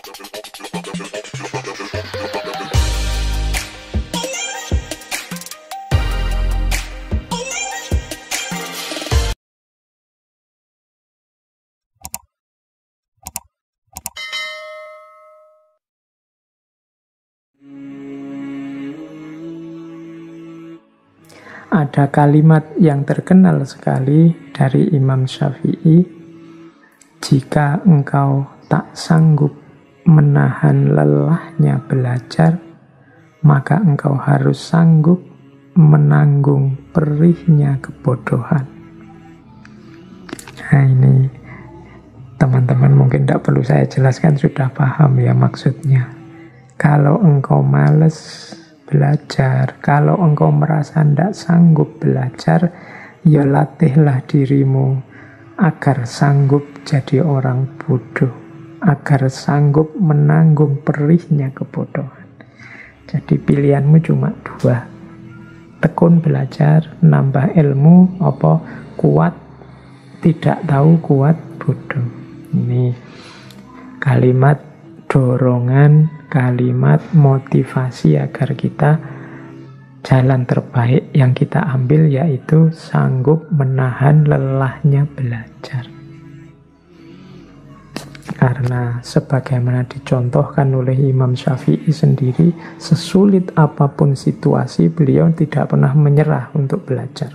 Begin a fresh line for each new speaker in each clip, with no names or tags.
Ada kalimat yang terkenal sekali dari Imam Syafi'i, jika engkau tak sanggup menahan lelahnya belajar, maka engkau harus sanggup menanggung perihnya kebodohan. Nah ini teman-teman mungkin tidak perlu saya jelaskan, sudah paham ya maksudnya. Kalau engkau males belajar, kalau engkau merasa tidak sanggup belajar, ya latihlah dirimu agar sanggup jadi orang bodoh, agar sanggup menanggung perihnya kebodohan. Jadi pilihanmu cuma dua, tekun belajar, nambah ilmu, apa kuat tidak tahu, kuat bodoh. Ini kalimat dorongan, kalimat motivasi agar kita jalan terbaik yang kita ambil yaitu sanggup menahan lelahnya belajar. Karena sebagaimana dicontohkan oleh Imam Syafi'i sendiri, sesulit apapun situasi beliau tidak pernah menyerah untuk belajar.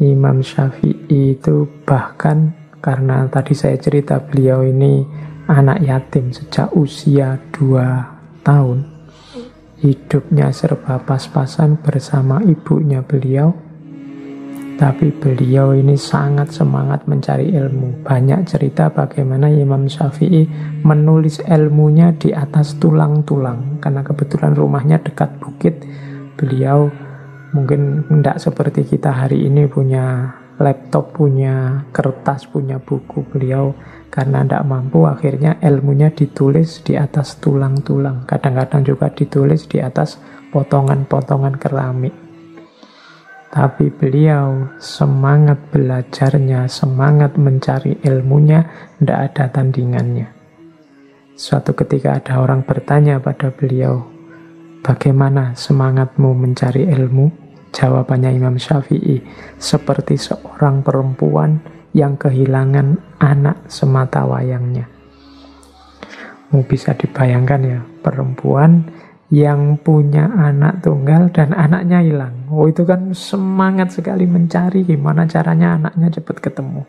Imam Syafi'i itu bahkan, karena tadi saya cerita beliau ini anak yatim sejak usia 2 tahun. Hidupnya serba pas-pasan bersama ibunya beliau. Tapi beliau ini sangat semangat mencari ilmu. Banyak cerita bagaimana Imam Syafi'i menulis ilmunya di atas tulang-tulang. Karena kebetulan rumahnya dekat bukit. Beliau mungkin tidak seperti kita hari ini punya laptop, punya kertas, punya buku. Beliau karena tidak mampu, akhirnya ilmunya ditulis di atas tulang-tulang. Kadang-kadang juga ditulis di atas potongan-potongan keramik. Tapi beliau semangat belajarnya, semangat mencari ilmunya, tidak ada tandingannya. Suatu ketika ada orang bertanya pada beliau, bagaimana semangatmu mencari ilmu? Jawabannya Imam Syafi'i, seperti seorang perempuan yang kehilangan anak semata wayangnya. Bisa dibayangkan ya, perempuan yang punya anak tunggal dan anaknya hilang. Oh itu kan semangat sekali mencari gimana caranya anaknya cepat ketemu.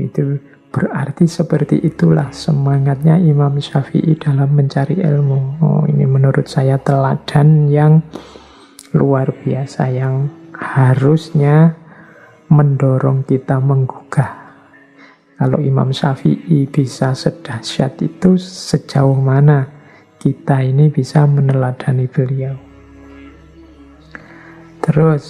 Itu berarti seperti itulah semangatnya Imam Syafi'i dalam mencari ilmu. Oh ini menurut saya teladan yang luar biasa, yang harusnya mendorong kita menggugah. Kalau Imam Syafi'i bisa sedahsyat itu, sejauh mana kita ini bisa meneladani beliau. Terus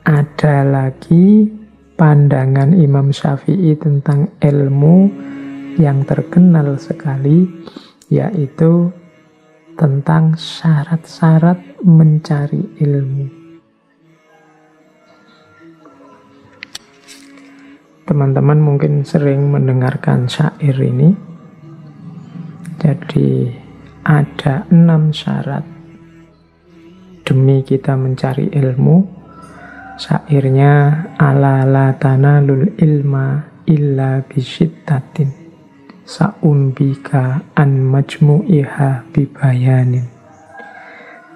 ada lagi pandangan Imam Syafi'i tentang ilmu yang terkenal sekali, yaitu tentang syarat-syarat mencari ilmu. Teman-teman mungkin sering mendengarkan syair ini. Jadi ada 6 syarat demi kita mencari ilmu. Syairnya, ala la tanalul ilma illa bisyiddatin sa'umbika an majmu'iha bibayanin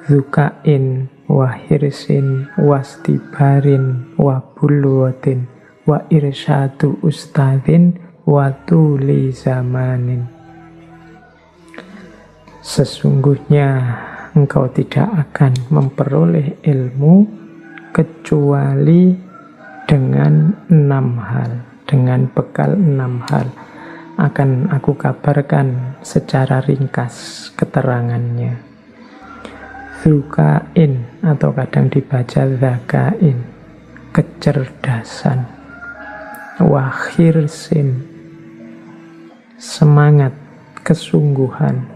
zukain wa hirsin wastibarin wa bulwatin wa irsyadu ustadin wa tuli zamanin. Sesungguhnya engkau tidak akan memperoleh ilmu kecuali dengan 6 hal, dengan bekal 6 hal. Akan aku kabarkan secara ringkas keterangannya. Zukain atau kadang dibaca zakain, kecerdasan. Wakhirsin, semangat, kesungguhan.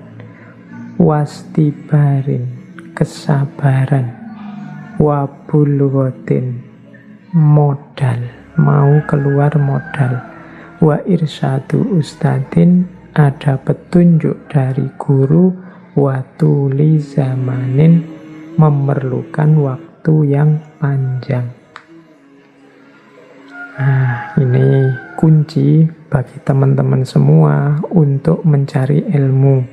Wastibarin, kesabaran. Wabulwatin, modal, mau keluar modal. Wa irsyadu ustadin, ada petunjuk dari guru. Wa tuli zamanin, memerlukan waktu yang panjang. Nah, ini kunci bagi teman-teman semua untuk mencari ilmu.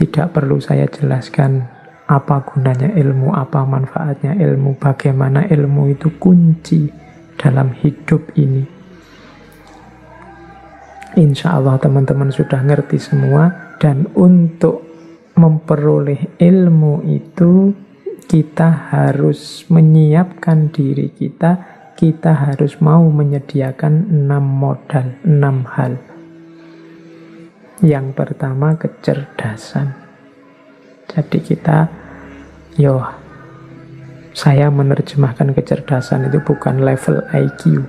Tidak perlu saya jelaskan apa gunanya ilmu, apa manfaatnya ilmu, bagaimana ilmu itu kunci dalam hidup ini. Insya Allah teman-teman sudah ngerti semua. Dan untuk memperoleh ilmu itu, kita harus menyiapkan diri kita. Kita harus mau menyediakan 6 modal, 6 hal. Yang pertama, kecerdasan. Jadi saya menerjemahkan kecerdasan itu bukan level IQ,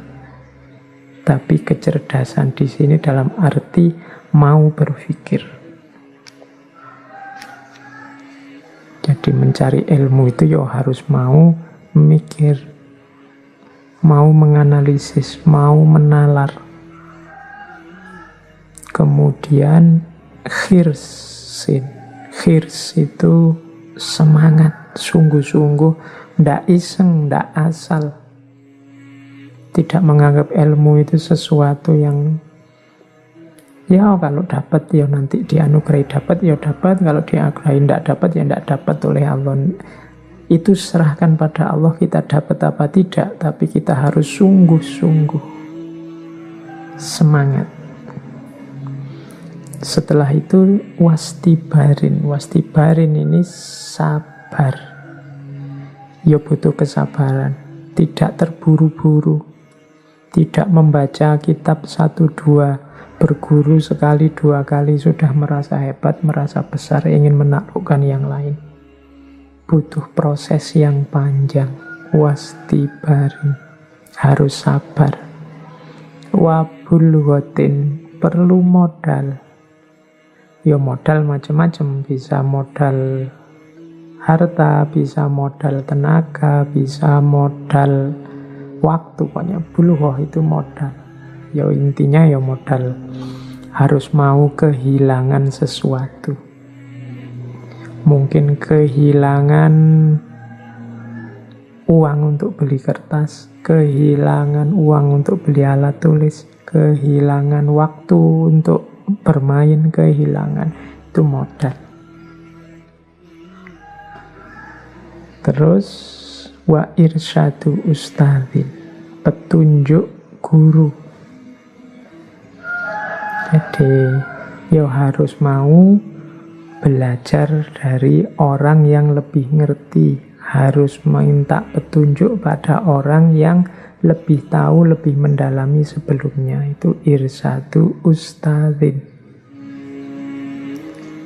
tapi kecerdasan di sini dalam arti mau berpikir. Jadi mencari ilmu itu harus mau mikir, mau menganalisis, mau menalar. Kemudian khirsin. Khirs itu semangat, sungguh-sungguh, ndak iseng, ndak asal. Tidak menganggap ilmu itu sesuatu yang kalau dapat nanti dianugerahi dapat, dapat. Kalau dianugerahi ndak dapat, ndak dapat oleh Allah. Itu serahkan pada Allah, kita dapat apa tidak, tapi kita harus sungguh-sungguh semangat. Setelah itu wastibarin. Wastibarin ini sabar. Butuh kesabaran, tidak terburu-buru, tidak membaca kitab 1-2, berguru sekali 2 kali sudah merasa hebat, merasa besar, ingin menaklukkan yang lain. Butuh proses yang panjang. Wastibarin, harus sabar. Wabulghotin, perlu modal. Modal macam-macam, bisa modal harta, bisa modal tenaga, bisa modal waktu. Pokoknya bulghoh itu modal. Intinya modal. Harus mau kehilangan sesuatu. Mungkin kehilangan uang untuk beli kertas, kehilangan uang untuk beli alat tulis, kehilangan waktu untuk bermain, kehilangan. Itu modal. Terus wa irsyadu ustadzin, petunjuk guru. Jadi harus mau belajar dari orang yang lebih ngerti, harus minta petunjuk pada orang yang lebih tahu, lebih mendalami sebelumnya. Itu irsyadu ustadzin.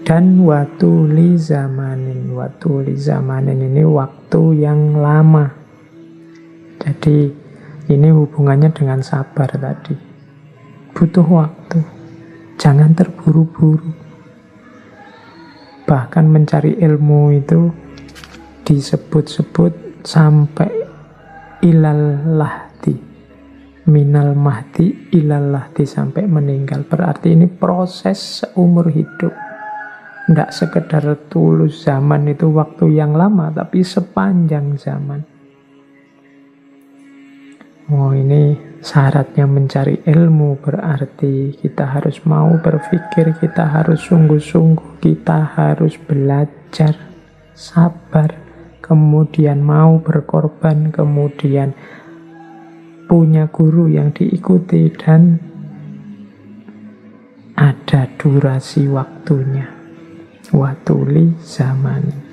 Dan watuli zamanin. Watuli zamanin ini waktu yang lama. Jadi ini hubungannya dengan sabar tadi. Butuh waktu. Jangan terburu-buru. Bahkan mencari ilmu itu disebut-sebut sampai ilal lahdi. Minal mahdi ilal lahdi, sampai meninggal. Berarti ini proses seumur hidup. Tidak sekedar tulus zaman itu waktu yang lama, tapi sepanjang zaman. Ini syaratnya mencari ilmu, berarti kita harus mau berpikir, kita harus sungguh-sungguh, kita harus belajar, sabar, kemudian mau berkorban, kemudian punya guru yang diikuti, dan ada durasi waktunya. Watuli zaman.